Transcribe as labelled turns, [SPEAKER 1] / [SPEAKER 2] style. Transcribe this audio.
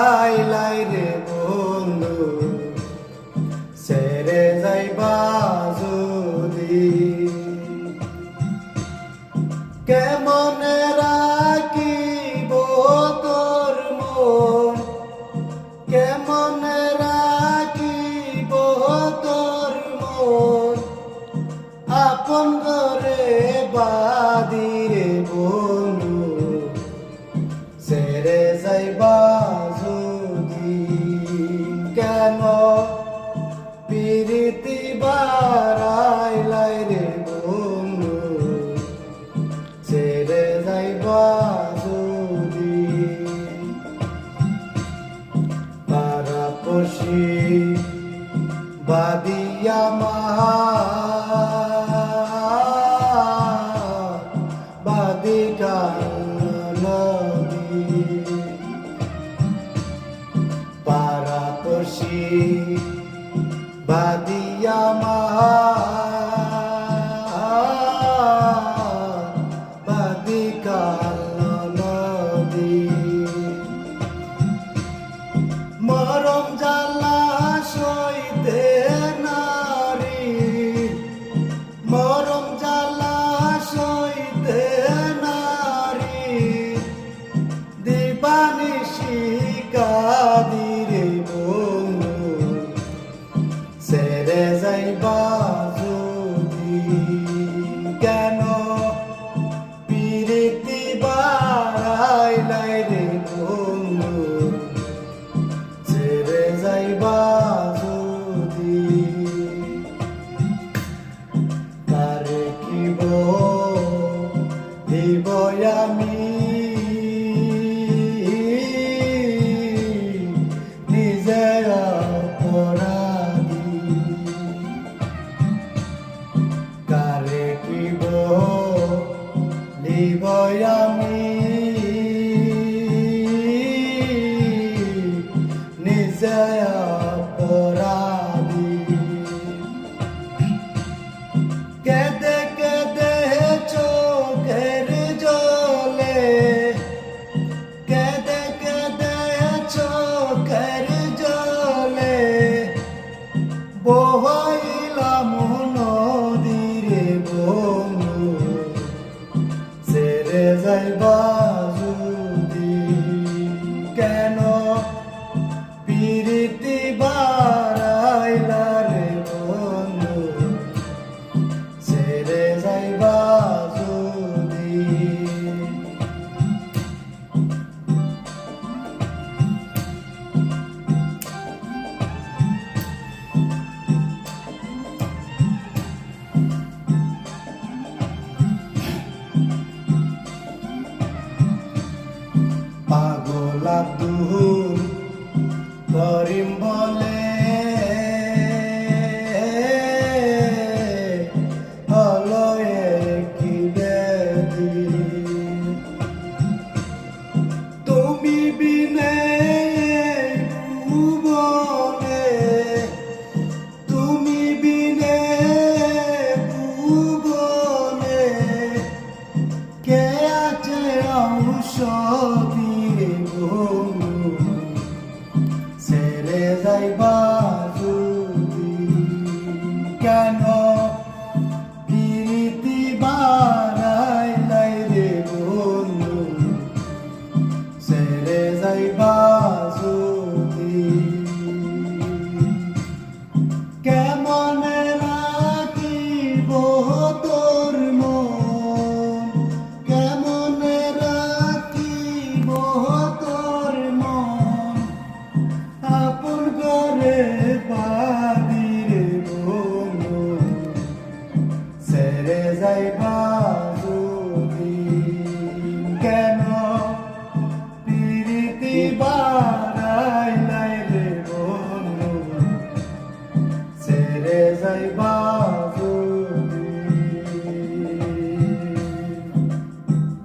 [SPEAKER 1] বারাইলাই রে বন্ধু ছেড়ে যাইবা যদি কেমনে রাখিব তোর মন কেমনে রাখিব তোর মন আপন করে বাদিরে বন্ধু ছেড়ে যাইবা যদি কেন প্রীতি বারাইলাই রে বন্ধু ছেড়ে যাইবা যদি পারাপড়শি বাদিয়া বাদিকা পারাপড়শি বাদিয়া বাদিকা নদী মরম জ্বালা সইতে নারী মরম জ্বালা সইতে নারী দিবানিশি কাদিরে বন্ধু ছেড়ে যাইবা যদি কেন প্রীতি বারাইলাই রে বন্ধু ছেড়ে যাইবা যদি কারে কিব দিব আমি নিজে অপরাধী কারে কিব দিব আমি নিজে অপরাধী কেঁদে কেঁদে চোখের জলে কেঁদে কেঁদে চোখের জলে বহাইলাম নদীরে বন্ধু ছেড়ে যাইবা যদি কেন প্রীতি বারাইলা রে বন্ধু ছেড়ে যাইবা যদি পাগল আব্দুল